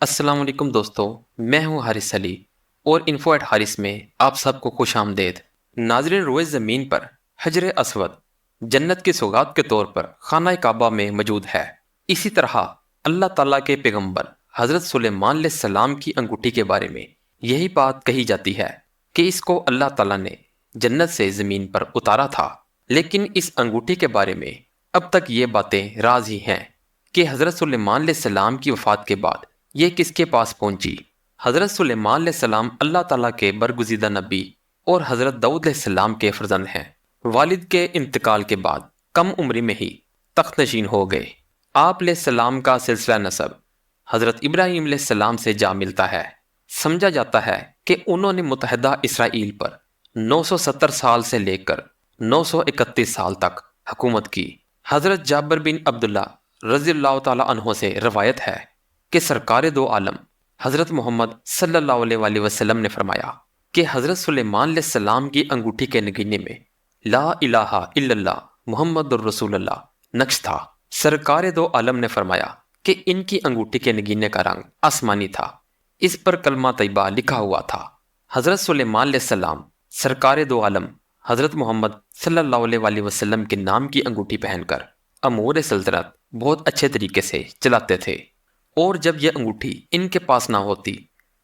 السلام علیکم دوستو، میں ہوں حارث علی اور انفو ایٹ حارث میں آپ سب کو خوش آمدید۔ ناظرین، روئے زمین پر حجر اسود جنت کی سوغات کے طور پر خانہ کعبہ میں موجود ہے۔ اسی طرح اللہ تعالیٰ کے پیغمبر حضرت سلیمان علیہ السلام کی انگوٹھی کے بارے میں یہی بات کہی جاتی ہے کہ اس کو اللہ تعالیٰ نے جنت سے زمین پر اتارا تھا، لیکن اس انگوٹھی کے بارے میں اب تک یہ باتیں راز ہی ہیں کہ حضرت سلیمان علیہ السلام کی وفات کے بعد یہ کس کے پاس پہنچی۔ حضرت سلیمان علیہ السلام اللہ تعالیٰ کے برگزیدہ نبی اور حضرت داؤد علیہ السلام کے فرزند ہیں۔ والد کے انتقال کے بعد کم عمری میں ہی تخت نشین ہو گئے۔ آپ علیہ السلام کا سلسلہ نسب حضرت ابراہیم علیہ السلام سے جا ملتا ہے۔ سمجھا جاتا ہے کہ انہوں نے متحدہ اسرائیل پر 970 سال سے لے کر 931 سال تک حکومت کی۔ حضرت جابر بن عبداللہ رضی اللہ تعالیٰ عنہ سے روایت ہے کہ سرکار دو عالم حضرت محمد صلی اللہ علیہ وآلہ وسلم نے فرمایا کہ حضرت سلیمان علیہ السلام کی انگوٹھی کے نگینے میں لا الہ الا اللہ محمد الرسول اللہ نقش تھا۔ سرکار دو عالم نے فرمایا کہ ان کی انگوٹھی کے نگینے کا رنگ آسمانی تھا، اس پر کلمہ طیبہ لکھا ہوا تھا۔ حضرت سلیمان علیہ السلام سرکار دو عالم حضرت محمد صلی اللہ علیہ وآلہ وسلم کے نام کی انگوٹھی پہن کر امور سلطنت بہت اچھے طریقے سے چلاتے تھے، اور جب یہ انگوٹھی ان کے پاس نہ ہوتی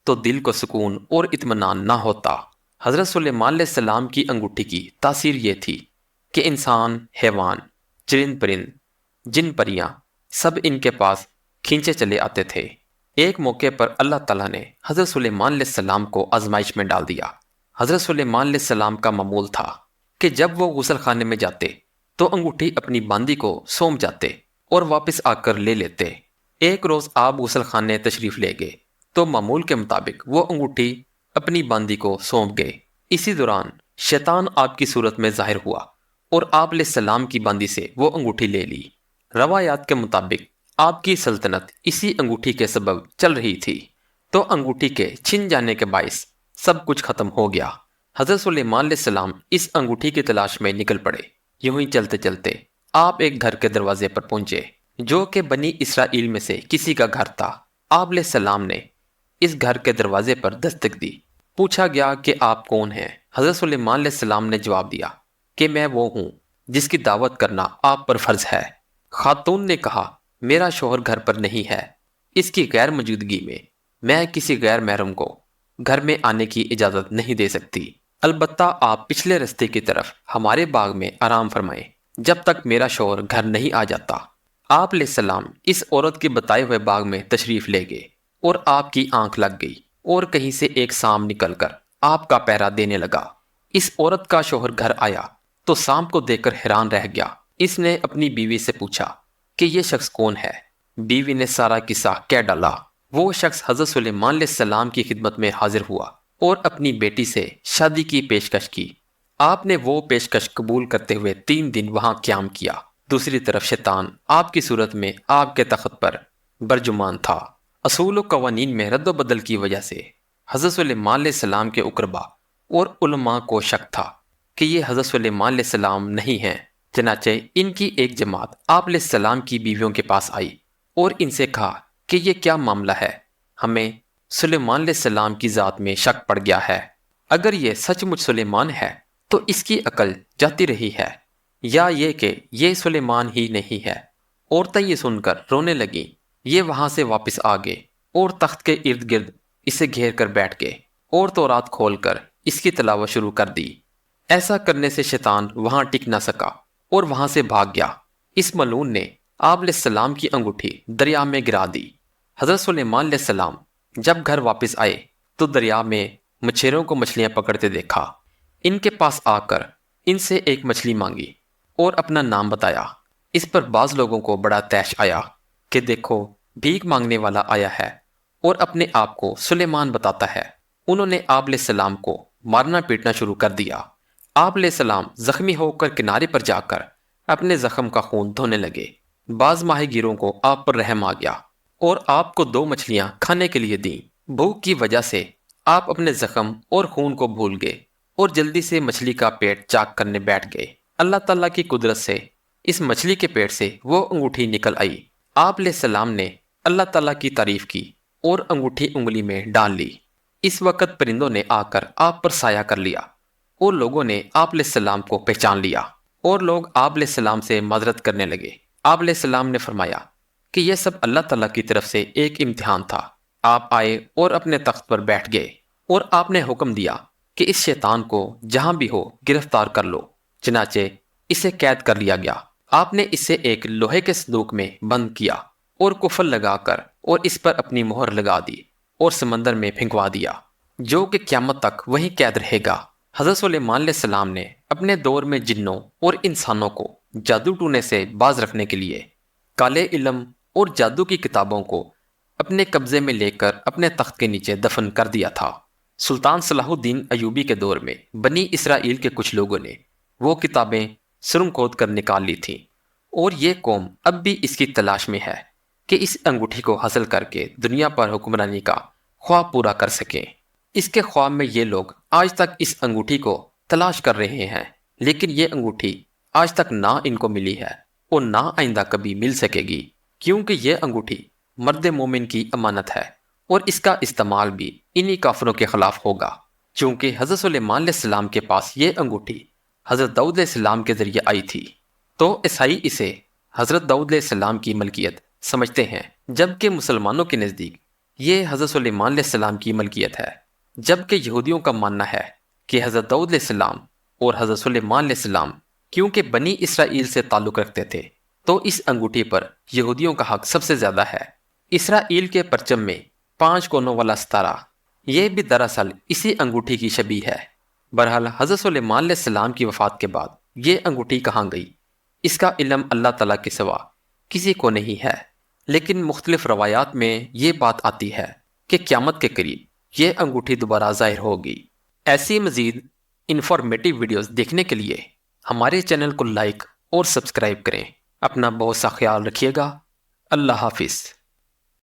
تو دل کو سکون اور اطمینان نہ ہوتا۔ حضرت سلیمان علیہ السلام کی انگوٹھی کی تاثیر یہ تھی کہ انسان، حیوان، چرند پرند، جن پریاں سب ان کے پاس کھینچے چلے آتے تھے۔ ایک موقع پر اللہ تعالیٰ نے حضرت سلیمان علیہ السلام کو آزمائش میں ڈال دیا۔ حضرت سلیمان علیہ السلام کا معمول تھا کہ جب وہ غسل خانے میں جاتے تو انگوٹھی اپنی باندی کو سونپ جاتے اور واپس آ کر لے لیتے۔ ایک روز آپ غسل خانے تشریف لے گئے تو معمول کے مطابق وہ انگوٹھی اپنی باندی کو سونپ گئے۔ اسی دوران شیطان آپ کی صورت میں ظاہر ہوا اور آپ علیہ السلام کی باندی سے وہ انگوٹھی لے لی۔ روایات کے مطابق آپ کی سلطنت اسی انگوٹھی کے سبب چل رہی تھی، تو انگوٹھی کے چھن جانے کے باعث سب کچھ ختم ہو گیا۔ حضرت سلیمان علیہ السلام اس انگوٹھی کی تلاش میں نکل پڑے۔ یوں ہی چلتے چلتے آپ ایک گھر کے دروازے پر پہنچے جو کہ بنی اسرائیل میں سے کسی کا گھر تھا۔ آپ علیہ السلام نے اس گھر کے دروازے پر دستک دی۔ پوچھا گیا کہ آپ کون ہیں؟ حضرت سلیمان علیہ السلام نے جواب دیا کہ میں وہ ہوں جس کی دعوت کرنا آپ پر فرض ہے۔ خاتون نے کہا، میرا شوہر گھر پر نہیں ہے، اس کی غیر موجودگی میں کسی غیر محرم کو گھر میں آنے کی اجازت نہیں دے سکتی، البتہ آپ پچھلے رستے کی طرف ہمارے باغ میں آرام فرمائیں جب تک میرا شوہر گھر نہیں آ جاتا۔ آپ علیہ السلام اس عورت کے بتائے ہوئے باغ میں تشریف لے گئے اور آپ کی آنکھ لگ گئی اور کہیں سے ایک سانپ نکل کر آپ کا پہرا دینے لگا۔ اس عورت کا شوہر گھر آیا تو سانپ کو دیکھ کر حیران رہ گیا۔ اس نے اپنی بیوی سے پوچھا کہ یہ شخص کون ہے؟ بیوی نے سارا قصہ کہہ ڈالا۔ وہ شخص حضرت سلیمان علیہ السلام کی خدمت میں حاضر ہوا اور اپنی بیٹی سے شادی کی پیشکش کی۔ آپ نے وہ پیشکش قبول کرتے ہوئے 3 دن وہاں قیام کیا۔ دوسری طرف شیطان آپ کی صورت میں آپ کے تخت پر برجمان تھا۔ اصول و قوانین میں رد و بدل کی وجہ سے حضرت سلیمان علیہ السلام کے اقربا اور علماء کو شک تھا کہ یہ حضرت سلیمان علیہ السلام نہیں ہیں۔ چنانچہ ان کی ایک جماعت آپ علیہ السلام کی بیویوں کے پاس آئی اور ان سے کہا کہ یہ کیا معاملہ ہے؟ ہمیں سلیمان علیہ السلام کی ذات میں شک پڑ گیا ہے۔ اگر یہ سچ مچ سلیمان ہے تو اس کی عقل جاتی رہی ہے، یا یہ کہ یہ سلیمان ہی نہیں ہے۔ عورتیں یہ سن کر رونے لگیں۔ یہ وہاں سے واپس آ گئے اور تخت کے ارد گرد اسے گھیر کر بیٹھ گئے اور تورات کھول کر اس کی تلاوت شروع کر دی۔ ایسا کرنے سے شیطان وہاں ٹک نہ سکا اور وہاں سے بھاگ گیا۔ اس ملعون نے آپ علیہ السلام کی انگوٹھی دریا میں گرا دی۔ حضرت سلیمان علیہ السلام جب گھر واپس آئے تو دریا میں مچھیروں کو مچھلیاں پکڑتے دیکھا۔ ان کے پاس آ کر ان سے ایک مچھلی مانگی اور اپنا نام بتایا۔ اس پر بعض لوگوں کو بڑا طیش آیا کہ دیکھو، بھیک مانگنے والا آیا ہے اور اپنے آپ کو سلیمان بتاتا ہے۔ انہوں نے آپ علیہ السلام کو مارنا پیٹنا شروع کر دیا۔ آپ علیہ السلام زخمی ہو کر کنارے پر جا کر اپنے زخم کا خون دھونے لگے۔ بعض ماہی گیروں کو آپ پر رحم آ گیا اور آپ کو 2 مچھلیاں کھانے کے لیے دیں۔ بھوک کی وجہ سے آپ اپنے زخم اور خون کو بھول گئے اور جلدی سے مچھلی کا پیٹ چاک کرنے بیٹھ گئے۔ اللہ تعالیٰ کی قدرت سے اس مچھلی کے پیٹ سے وہ انگوٹھی نکل آئی۔ آپ علیہ السلام نے اللہ تعالیٰ کی تعریف کی اور انگوٹھی انگلی میں ڈال لی۔ اس وقت پرندوں نے آ کر آپ پر سایہ کر لیا اور لوگوں نے آپ علیہ السلام کو پہچان لیا اور لوگ آپ علیہ السلام سے معذرت کرنے لگے۔ آپ علیہ السلام نے فرمایا کہ یہ سب اللہ تعالیٰ کی طرف سے ایک امتحان تھا۔ آپ آئے اور اپنے تخت پر بیٹھ گئے اور آپ نے حکم دیا کہ اس شیطان کو جہاں بھی ہو گرفتار کر لو۔ چنانچہ اسے قید کر لیا گیا۔ آپ نے اسے ایک لوہے کے صندوق میں بند کیا اور کفل لگا کر اور اس پر اپنی مہر لگا دی اور سمندر میں پھینکوا دیا، جو کہ قیامت تک وہیں قید رہے گا۔ حضرت سلیمان علیہ السلام نے اپنے دور میں جنوں اور انسانوں کو جادو ٹونے سے باز رکھنے کے لیے کالے علم اور جادو کی کتابوں کو اپنے قبضے میں لے کر اپنے تخت کے نیچے دفن کر دیا تھا۔ سلطان صلاح الدین ایوبی کے دور میں بنی اسرائیل کے کچھ لوگوں نے وہ کتابیں سرنگ کھود کر نکال لی تھیں، اور یہ قوم اب بھی اس کی تلاش میں ہے کہ اس انگوٹھی کو حاصل کر کے دنیا پر حکمرانی کا خواب پورا کر سکیں۔ اس کے خواب میں یہ لوگ آج تک اس انگوٹھی کو تلاش کر رہے ہیں، لیکن یہ انگوٹھی آج تک نہ ان کو ملی ہے اور نہ آئندہ کبھی مل سکے گی، کیونکہ یہ انگوٹھی مرد مومن کی امانت ہے اور اس کا استعمال بھی انہی کافروں کے خلاف ہوگا۔ چونکہ حضرت سلیمان علیہ السلام کے پاس یہ انگوٹھی حضرت داؤد علیہ السلام کے ذریعے آئی تھی، تو عیسائی اسے حضرت داؤد علیہ السلام کی ملکیت سمجھتے ہیں، جبکہ مسلمانوں کے نزدیک یہ حضرت سلیمان علیہ السلام کی ملکیت ہے۔ جبکہ یہودیوں کا ماننا ہے کہ حضرت داؤد علیہ السلام اور حضرت سلیمان علیہ السلام کیونکہ بنی اسرائیل سے تعلق رکھتے تھے، تو اس انگوٹھی پر یہودیوں کا حق سب سے زیادہ ہے۔ اسرائیل کے پرچم میں 5 کونوں والا ستارہ، یہ بھی دراصل اسی انگوٹھی کی شبیہ ہے۔ بہرحال حضرت سلیمان علیہ السلام کی وفات کے بعد یہ انگوٹھی کہاں گئی، اس کا علم اللہ تعالیٰ کے سوا کسی کو نہیں ہے، لیکن مختلف روایات میں یہ بات آتی ہے کہ قیامت کے قریب یہ انگوٹھی دوبارہ ظاہر ہوگی۔ ایسی مزید انفارمیٹیو ویڈیوز دیکھنے کے لیے ہمارے چینل کو لائک اور سبسکرائب کریں۔ اپنا بہت سا خیال رکھیے گا۔ اللہ حافظ۔